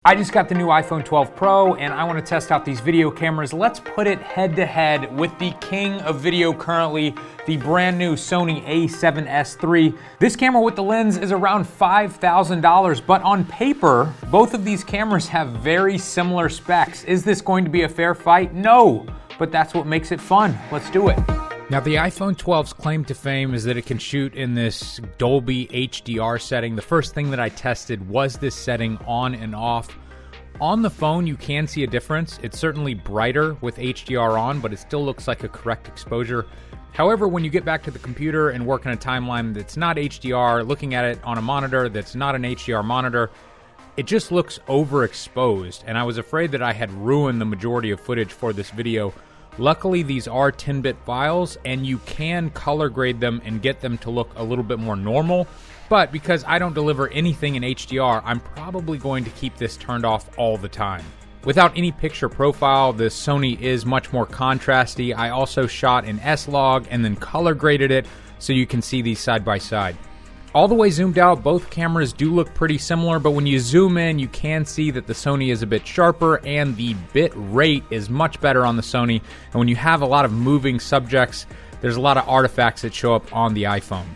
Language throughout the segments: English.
I just got the new iPhone 12 Pro and I want to test out these video cameras. Let's put it head to head with the king of video currently, the brand new Sony a7S III. This camera with the lens is around $5,000, but on paper, both of these cameras have very similar specs. Is this going to be a fair fight? No, but that's what makes it fun. Let's do it. Now, the iPhone 12's claim to fame is that it can shoot in this Dolby HDR setting. The first thing that I tested was this setting on and off. On the phone, you can see a difference. It's certainly brighter with HDR on, but it still looks like a correct exposure. However, when you get back to the computer and work in a timeline that's not HDR, looking at it on a monitor that's not an HDR monitor, it just looks overexposed, and I was afraid that I had ruined the majority of footage for this video. Luckily, these are 10-bit files, and you can color grade them and get them to look a little bit more normal. But because I don't deliver anything in HDR, I'm probably going to keep this turned off all the time. Without any picture profile, the Sony is much more contrasty. I also shot in S-Log and then color graded it so you can see these side by side. All the way zoomed out, both cameras do look pretty similar, but when you zoom in, you can see that the Sony is a bit sharper and the bit rate is much better on the Sony. And when you have a lot of moving subjects, there's a lot of artifacts that show up on the iPhone.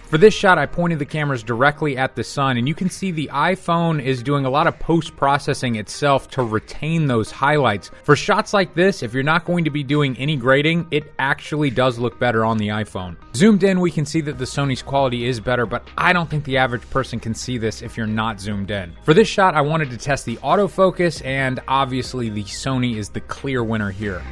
For this shot, I pointed the cameras directly at the sun, and you can see the iPhone is doing a lot of post-processing itself to retain those highlights. For shots like this, if you're not going to be doing any grading, it actually does look better on the iPhone. Zoomed in, we can see that the Sony's quality is better, but I don't think the average person can see this if you're not zoomed in. For this shot, I wanted to test the autofocus, and obviously the Sony is the clear winner here.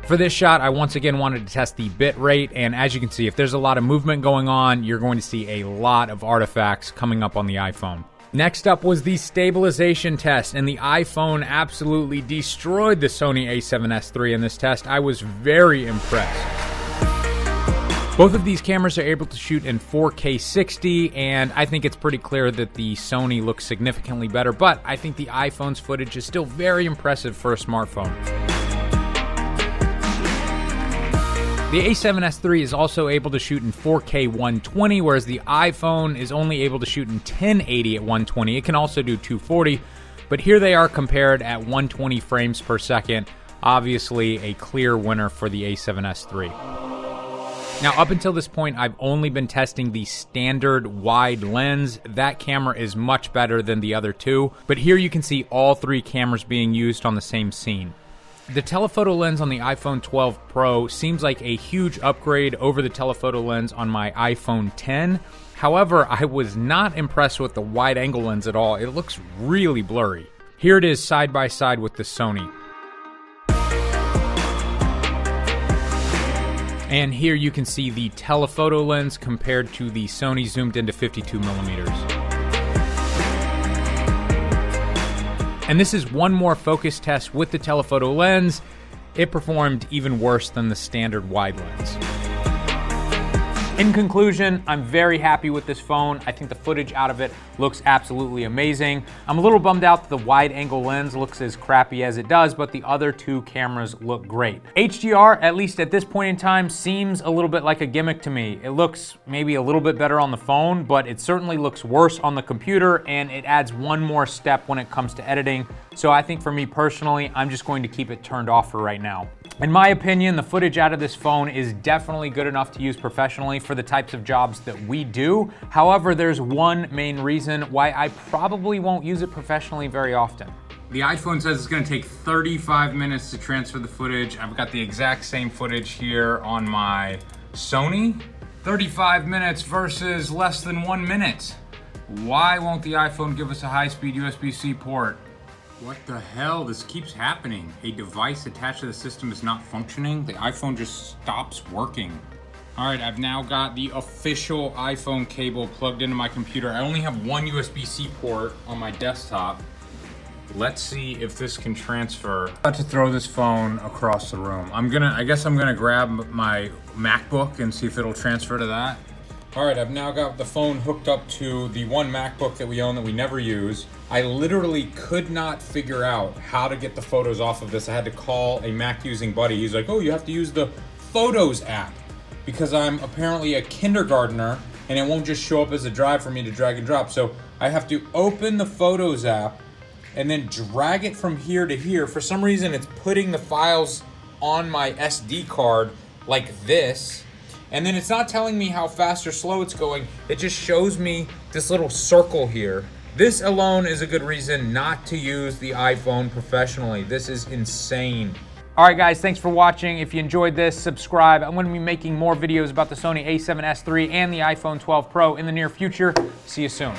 For this shot, I once again wanted to test the bit rate, and as you can see, if there's a lot of movement going on, you're going to see a lot of artifacts coming up on the iPhone. Next up was the stabilization test, and the iPhone absolutely destroyed the Sony a7S III in this test. I was very impressed. Both of these cameras are able to shoot in 4K 60, and I think it's pretty clear that the Sony looks significantly better, but I think the iPhone's footage is still very impressive for a smartphone. The a7S III is also able to shoot in 4K 120, whereas the iPhone is only able to shoot in 1080 at 120. It can also do 240, but here they are compared at 120 frames per second. Obviously, a clear winner for the a7S III. Now, up until this point, I've only been testing the standard wide lens. That camera is much better than the other two, but here you can see all three cameras being used on the same scene. The telephoto lens on the iPhone 12 Pro seems like a huge upgrade over the telephoto lens on my iPhone 10. However, I was not impressed with the wide-angle lens at all. It looks really blurry. Here it is side by side with the Sony. And here you can see the telephoto lens compared to the Sony zoomed into 52 millimeters. And this is one more focus test with the telephoto lens. It performed even worse than the standard wide lens. In conclusion, I'm very happy with this phone. I think the footage out of it looks absolutely amazing. I'm a little bummed out that the wide angle lens looks as crappy as it does, but the other two cameras look great. HDR, at least at this point in time, seems a little bit like a gimmick to me. It looks maybe a little bit better on the phone, but it certainly looks worse on the computer, and it adds one more step when it comes to editing. So I think for me personally, I'm just going to keep it turned off for right now. In my opinion, the footage out of this phone is definitely good enough to use professionally for the types of jobs that we do. However, there's one main reason why I probably won't use it professionally very often. The iPhone says it's gonna take 35 minutes to transfer the footage. I've got the exact same footage here on my Sony. 35 minutes versus less than 1 minute. Why won't the iPhone give us a high-speed USB-C port? What the hell? This keeps happening. A device attached to the system is not functioning. The iPhone just stops working. All right, I've now got the official iPhone cable plugged into my computer. I only have one USB-C port on my desktop. Let's see if this can transfer. I'm about to throw this phone across the room. I guess I'm gonna grab my MacBook and see if it'll transfer to that. All right, I've now got the phone hooked up to the one MacBook that we own that we never use. I literally could not figure out how to get the photos off of this. I had to call a Mac using buddy. He's like, oh, you have to use the Photos app because I'm apparently a kindergartner and it won't just show up as a drive for me to drag and drop. So I have to open the Photos app, and then drag it from here to here. For some reason, it's putting the files on my SD card like this. And then it's not telling me how fast or slow it's going. It just shows me this little circle here. This alone is a good reason not to use the iPhone professionally. This is insane. All right, guys, thanks for watching. If you enjoyed this, subscribe. I'm gonna be making more videos about the Sony a7S III and the iPhone 12 Pro in the near future. See you soon.